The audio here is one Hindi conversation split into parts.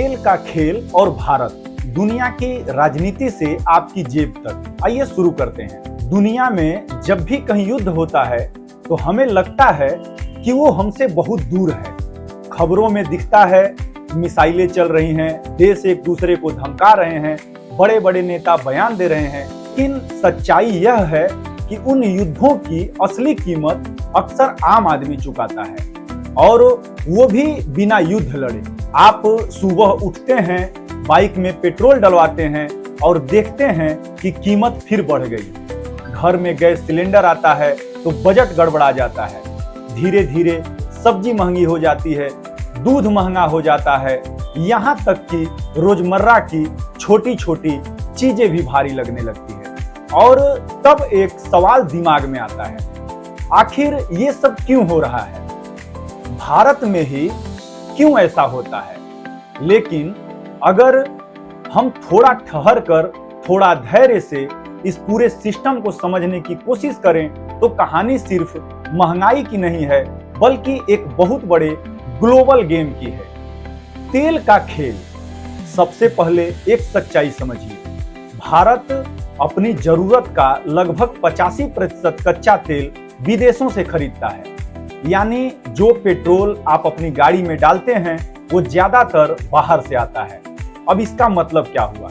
खेल का खेल और भारत, दुनिया की राजनीति से आपकी जेब तक। आइए शुरू करते हैं। दुनिया में जब भी कहीं युद्ध होता है तो हमें लगता है कि वो हमसे बहुत दूर है। खबरों में दिखता है मिसाइलें चल रही हैं, देश एक दूसरे को धमका रहे हैं, बड़े बड़े नेता बयान दे रहे हैं। लेकिन सच्चाई यह है कि उन युद्धों की असली कीमत अक्सर आम आदमी चुकाता है, और वो भी बिना युद्ध लड़े। आप सुबह उठते हैं, बाइक में पेट्रोल डलवाते हैं और देखते हैं कि कीमत फिर बढ़ गई। घर में गैस सिलेंडर आता है तो बजट गड़बड़ा जाता है। धीरे धीरे सब्जी महंगी हो जाती है, दूध महंगा हो जाता है, यहाँ तक कि रोजमर्रा की छोटी छोटी चीजें भी भारी लगने लगती है। और तब एक सवाल दिमाग में आता है, आखिर ये सब क्यों हो रहा है? भारत में ही क्यों ऐसा होता है? लेकिन अगर हम थोड़ा ठहर कर, थोड़ा धैर्य से इस पूरे सिस्टम को समझने की कोशिश करें तो कहानी सिर्फ महंगाई की नहीं है, बल्कि एक बहुत बड़े ग्लोबल गेम की है। तेल का खेल। सबसे पहले एक सच्चाई समझिए, भारत अपनी जरूरत का लगभग 85% कच्चा तेल विदेशों से खरीदता है। यानी जो पेट्रोल आप अपनी गाड़ी में डालते हैं वो ज्यादातर बाहर से आता है। अब इसका मतलब क्या हुआ?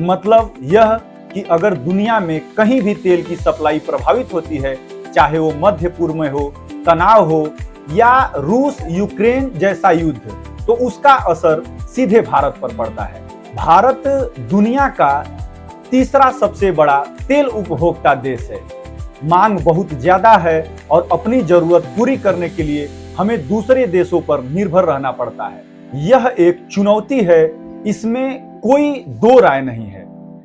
मतलब यह कि अगर दुनिया में कहीं भी तेल की सप्लाई प्रभावित होती है, चाहे वो मध्य पूर्व में हो, तनाव हो या रूस यूक्रेन जैसा युद्ध, तो उसका असर सीधे भारत पर पड़ता है। भारत दुनिया का तीसरा सबसे बड़ा तेल उपभोक्ता देश है। मांग बहुत ज्यादा है और अपनी जरूरत पूरी करने के लिए हमें दूसरे देशों पर निर्भर रहना पड़ता है। यह एक चुनौती है, इसमें कोई दो राय नहीं है।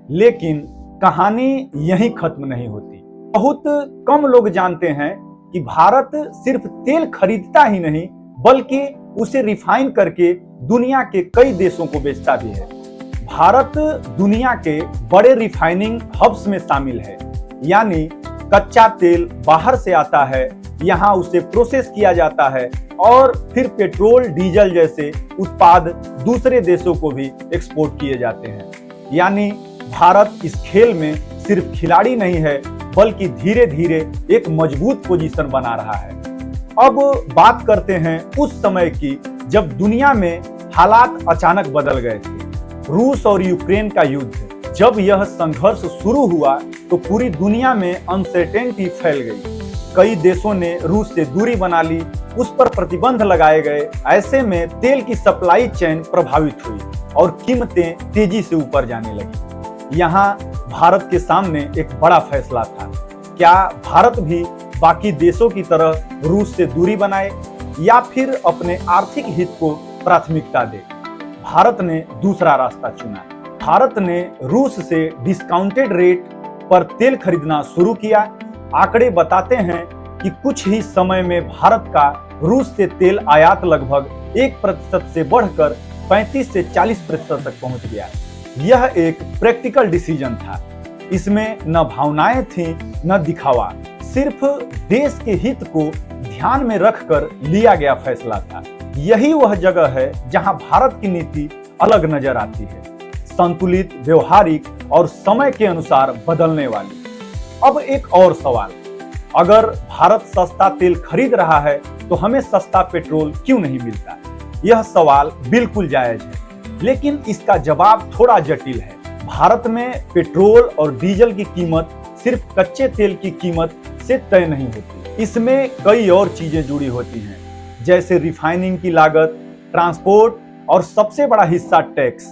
लेकिन कहानी यहीं खत्म नहीं होती। बहुत कम लोग जानते हैं कि भारत सिर्फ तेल खरीदता ही नहीं, बल्कि उसे रिफाइन करके दुनिया के कई देशों को बेचता भी है। भारत दुनिया के बड़े रिफाइनिंग हब्स में शामिल है। यानी कच्चा तेल बाहर से आता है, यहाँ उसे प्रोसेस किया जाता है और फिर पेट्रोल, डीजल जैसे उत्पाद दूसरे देशों को भी एक्सपोर्ट किए जाते हैं। यानी भारत इस खेल में सिर्फ खिलाड़ी नहीं है, बल्कि धीरे धीरे एक मजबूत पोजीशन बना रहा है। अब बात करते हैं उस समय की जब दुनिया में हालात अचानक बदल गए थे। रूस और यूक्रेन का युद्ध। जब यह संघर्ष शुरू हुआ तो पूरी दुनिया में अनसर्टेनिटी फैल गई। कई देशों ने रूस से दूरी बना ली, उस पर प्रतिबंध लगाए गए। ऐसे में तेल की सप्लाई चेन प्रभावित हुई और कीमतें तेजी से ऊपर जाने लगी। यहाँ भारत के सामने एक बड़ा फैसला था। क्या भारत भी बाकी देशों की तरह रूस से दूरी बनाए या फिर अपने आर्थिक हित को प्राथमिकता दे? भारत ने दूसरा रास्ता चुना। भारत ने रूस से डिस्काउंटेड रेट पर तेल खरीदना शुरू किया। आंकड़े बताते हैं कि कुछ ही समय में भारत का रूस से तेल आयात लगभग 1% से बढ़कर 35 से 40% तक पहुंच गया। यह एक प्रैक्टिकल डिसीजन था। इसमें न भावनाएं थीं न दिखावा, सिर्फ देश के हित को ध्यान में रखकर लिया गया फैसला था। यही वह जगह है जहां भारत की नीति अलग नजर आती है, संतुलित, व्यवहारिक और समय के अनुसार बदलने वाली। अब एक और सवाल, अगर भारत सस्ता तेल खरीद रहा है तो हमें सस्ता पेट्रोल क्यों नहीं मिलता? यह सवाल बिल्कुल जायज है, लेकिन इसका जवाब थोड़ा जटिल है। भारत में पेट्रोल और डीजल की कीमत सिर्फ कच्चे तेल की कीमत से तय नहीं होती। इसमें कई और चीजें जुड़ी होती हैं, जैसे रिफाइनिंग की लागत, ट्रांसपोर्ट और सबसे बड़ा हिस्सा टैक्स।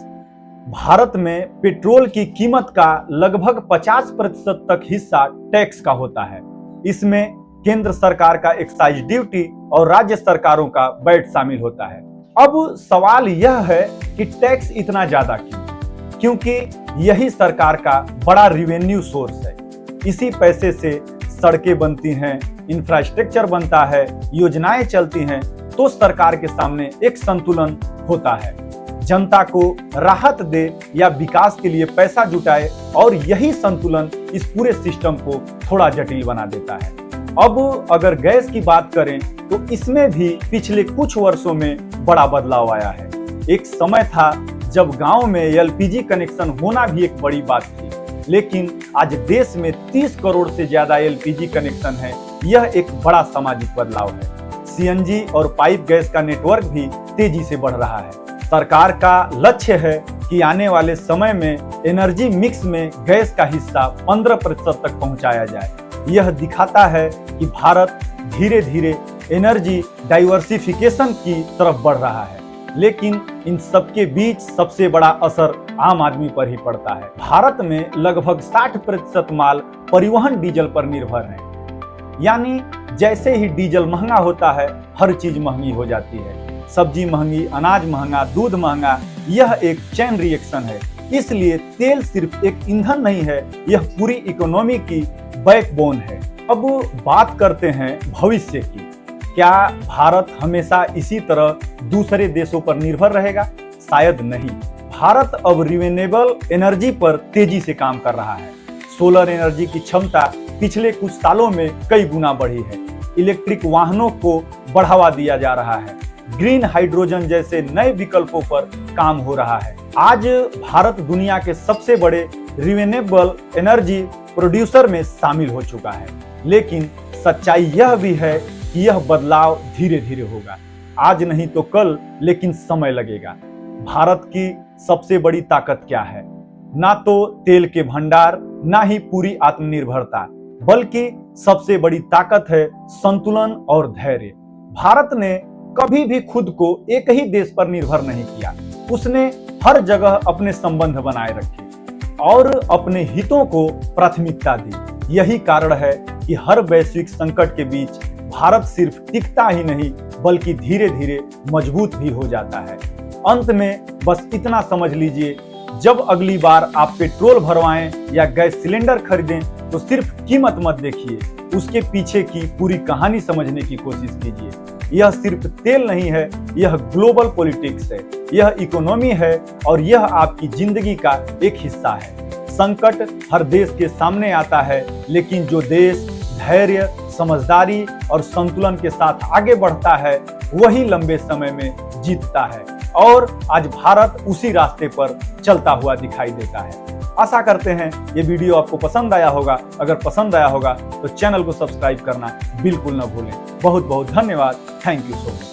भारत में पेट्रोल की कीमत का लगभग 50% तक हिस्सा टैक्स का होता है। इसमें केंद्र सरकार का एक्साइज ड्यूटी और राज्य सरकारों का वैट शामिल होता है। अब सवाल यह है कि टैक्स इतना ज्यादा क्यों? क्योंकि यही सरकार का बड़ा रेवेन्यू सोर्स है। इसी पैसे से सड़कें बनती हैं, इंफ्रास्ट्रक्चर बनता है, योजनाएं चलती हैं, तो सरकार के सामने एक संतुलन होता है। जनता को राहत दे या विकास के लिए पैसा जुटाए, और यही संतुलन इस पूरे सिस्टम को थोड़ा जटिल बना देता है। अब अगर गैस की बात करें तो इसमें भी पिछले कुछ वर्षों में बड़ा बदलाव आया है। एक समय था जब गांव में एलपीजी कनेक्शन होना भी एक बड़ी बात थी, लेकिन आज देश में 30 करोड़ से ज्यादा एलपीजी कनेक्शन है। यह एक बड़ा सामाजिक बदलाव है। सीएनजी और पाइप गैस का नेटवर्क भी तेजी से बढ़ रहा है। सरकार का लक्ष्य है कि आने वाले समय में एनर्जी मिक्स में गैस का हिस्सा 15% तक पहुंचाया जाए। यह दिखाता है कि भारत धीरे धीरे एनर्जी डाइवर्सिफिकेशन की तरफ बढ़ रहा है। लेकिन इन सबके बीच सबसे बड़ा असर आम आदमी पर ही पड़ता है। भारत में लगभग 60% माल परिवहन डीजल पर निर्भर है। यानी जैसे ही डीजल महंगा होता है, हर चीज महंगी हो जाती है। सब्जी महंगी, अनाज महंगा, दूध महंगा। यह एक चेन रिएक्शन है। इसलिए तेल सिर्फ एक ईंधन नहीं है, यह पूरी इकोनॉमी की बैकबोन है। अब बात करते हैं भविष्य की। क्या भारत हमेशा इसी तरह दूसरे देशों पर निर्भर रहेगा? शायद नहीं। भारत अब रिन्यूएबल एनर्जी पर तेजी से काम कर रहा है। सोलर एनर्जी की क्षमता पिछले कुछ सालों में कई गुना बढ़ी है। इलेक्ट्रिक वाहनों को बढ़ावा दिया जा रहा है। ग्रीन हाइड्रोजन जैसे नए विकल्पों पर काम हो रहा है। आज भारत दुनिया के सबसे बड़े रिन्यूएबल एनर्जी प्रोड्यूसर में शामिल हो चुका है। लेकिन सच्चाई यह भी है कि यह बदलाव धीरे धीरे होगा। आज नहीं तो कल, लेकिन समय लगेगा। भारत की सबसे बड़ी ताकत क्या है? ना तो तेल के भंडार, ना ही पूरी आत्मनिर्भरता, बल्कि सबसे बड़ी ताकत है संतुलन और धैर्य। भारत ने कभी भी खुद को एक ही देश पर निर्भर नहीं किया। उसने हर जगह अपने संबंध बनाए रखे और अपने हितों को प्राथमिकता दी। यही कारण है कि हर वैश्विक संकट के बीच भारत सिर्फ टिकता ही नहीं, बल्कि धीरे धीरे मजबूत भी हो जाता है। अंत में बस इतना समझ लीजिए, जब अगली बार आप पेट्रोल भरवाएं या गैस सिलेंडर खरीदें तो सिर्फ कीमत मत देखिए, उसके पीछे की पूरी कहानी समझने की कोशिश कीजिए। यह सिर्फ तेल नहीं है, यह ग्लोबल पॉलिटिक्स है, यह इकोनॉमी है और यह आपकी जिंदगी का एक हिस्सा है। संकट हर देश के सामने आता है, लेकिन जो देश धैर्य, समझदारी और संतुलन के साथ आगे बढ़ता है, वही लंबे समय में जीतता है। और आज भारत उसी रास्ते पर चलता हुआ दिखाई देता है। आशा करते हैं ये वीडियो आपको पसंद आया होगा। अगर पसंद आया होगा तो चैनल को सब्सक्राइब करना बिल्कुल न भूलें। बहुत बहुत धन्यवाद। Thank you so much.